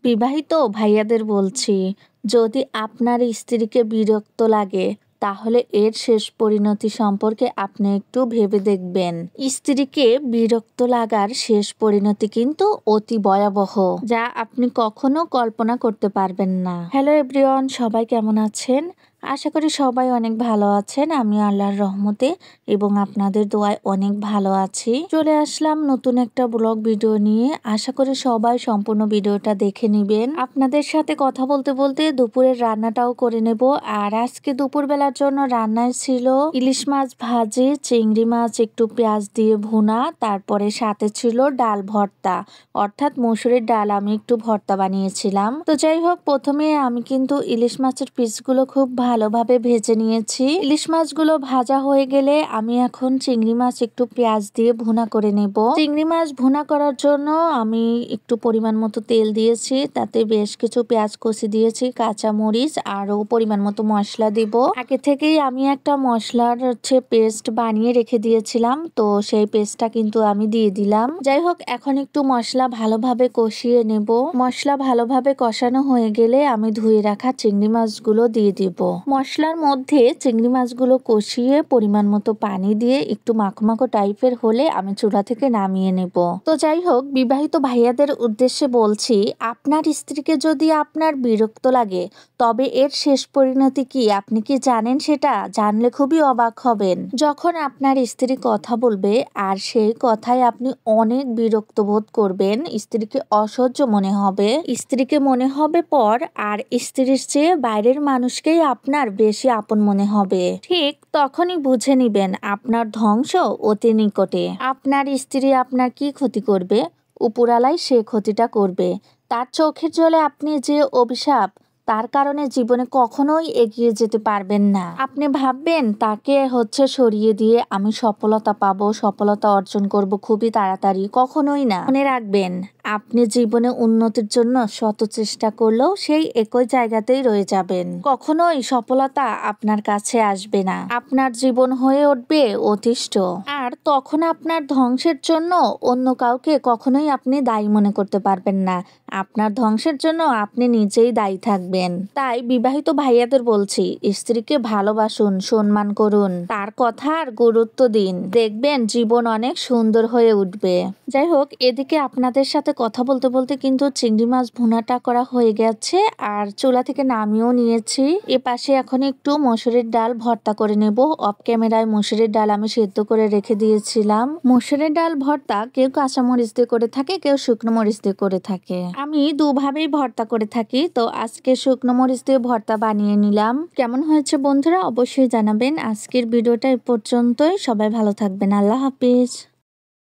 বিবাহিত ভাইয়াদের বলছি, যদি আপনার স্ত্রীকে বিরক্ত লাগে তাহলে এর শেষ পরিণতি সম্পর্কে আপনি একটু ভেবে দেখবেন। স্ত্রীকে বিরক্ত লাগার শেষ পরিণতি কিন্তু অতি ভয়াবহ, যা আপনি কখনো কল্পনা করতে পারবেন না। হ্যালো এভরিওয়ান, সবাই কেমন আছেন? আশা করি সবাই অনেক ভালো আছেন। আমি আল্লাহর রহমতে এবং আপনাদের দোয়ায় অনেক ভালো আছি। চলে আসলাম নতুন একটা ব্লগ ভিডিও নিয়ে। আশা করি সবাই সম্পূর্ণ ভিডিওটা দেখে নেবেন। আপনাদের সাথে কথা বলতে বলতে দুপুরের রান্নাটাও করে নেব। আর আজকে দুপুরবেলার জন্য রান্নায় ছিল ইলিশ মাছ ভাজি, চিংড়ি মাছ একটু পেঁয়াজ দিয়ে ভুনা, তারপরে সাথে ছিল ডাল ভর্তা, অর্থাৎ মসুরের ডাল আমি একটু ভর্তা বানিয়েছিলাম। তো যাই হোক, প্রথমে আমি কিন্তু ইলিশ মাছের পিসগুলো খুব ভালোভাবে ভেজে নিয়েছি। ইলিশ মাছগুলো ভাজা হয়ে গেলে আমি এখন চিংড়ি মাছ একটু পেঁয়াজ দিয়ে ভুনা করে নেব। চিংড়ি মাছ ভুনা করার জন্য আমি একটু পরিমাণ মতো তেল দিয়েছি, তাতে বেশ কিছু পেঁয়াজ কষি দিয়েছি, কাঁচা মরিচ, আরও পরিমাণ মতো মশলা দিব। আগে থেকেই আমি একটা মশলার পেস্ট বানিয়ে রেখে দিয়েছিলাম, তো সেই পেস্টটা কিন্তু আমি দিয়ে দিলাম। যাই হোক, এখন একটু মশলা ভালোভাবে কষিয়ে নেব। মশলা ভালোভাবে কষানো হয়ে গেলে আমি ধুয়ে রাখা চিংড়ি মাছগুলো দিয়ে দিব। মশলার মধ্যে চিংড়ি মাছগুলো কষিয়ে পরিমাণ মতো পানি দিয়ে একটু মাখো মাখো টাইপের হলে আমি চুলা থেকে নামিয়ে নেব। তো যাই হোক, বিবাহিত ভাইয়াদের উদ্দেশ্যে বলছি, আপনার স্ত্রীকে যদি আপনার বিরক্ত লাগে তবে এর শেষ পরিণতি কি আপনি কি জানেন? সেটা জানলে খুবই অবাক হবেন। যখন আপনার স্ত্রী কথা বলবে আর সেই কথায় আপনি অনেক বিরক্ত বোধ করবেন, স্ত্রীকে অসহ্য মনে হবে, স্ত্রীকে মনে হবে পর, আর স্ত্রীর চেয়ে বাইরের মানুষকেই আপনার বেশি আপন মনে হবে। ঠিক তখনই বুঝে নিবেন আপনার ধ্বংস অতি নিকটে। আপনার স্ত্রী আপনার কি ক্ষতি করবে? উপরালাই সে ক্ষতিটা করবে। তার চোখের জলে আপনি যে অভিশাপ, তার কারণে জীবনে কখনোই এগিয়ে যেতে পারবেন না। আপনি ভাববেন তাকে সরিয়ে দিয়ে আমি সফলতা পাবো, সফলতা অর্জন করব খুবই তাড়াতাড়ি। কখনোই না। মনে রাখবেন, আপনি জীবনে উন্নতির জন্য শত চেষ্টা করলেও সেই একই জায়গাতেই রয়ে যাবেন। কখনোই সফলতা আপনার কাছে আসবে না। আপনার জীবন হয়ে উঠবে অতিষ্ঠ। আর তখন আপনার ধ্বংসের জন্য অন্য কাউকে কখনোই আপনি দায়ী মনে করতে পারবেন না। আপনার ধ্বংসের জন্য আপনি নিজেই দায়ী থাকবেন। তাই বিবাহিত ভাইয়াদের বলছি, স্ত্রীকে ভালোবাসুন, সম্মান করুন, তার কথার গুরুত্ব দিন। দেখবেন জীবন অনেক সুন্দর হয়ে উঠবে। যাই হোক, এদিকে আপনাদের সাথে কথা বলতে বলতে কিন্তু চিংড়ি মাছ ভুনাটা করা হয়ে গেছে আর চুলা থেকে নামিয়েও নিয়েছি। এ পাশে এখন একটু মসুরের ডাল ভর্তা করে নেব। অফ ক্যামেরায় মসুরের ডাল আমি সেদ্ধ করে রেখে দিয়েছিলাম। মসুরের ডাল ভর্তা কেউ কাঁচা মরিচ দিয়ে করে থাকে, কেউ শুকনো মরিচ দিয়ে করে থাকে। আমি দুভাবেই ভর্তা করে থাকি, তো আজকে শুকনো মরিচ দিয়ে ভর্তা বানিয়ে নিলাম। কেমন হয়েছে বন্ধুরা অবশ্যই জানাবেন। আজকের ভিডিওটা এ পর্যন্তই। সবাই ভালো থাকবেন। আল্লাহ হাফিজ।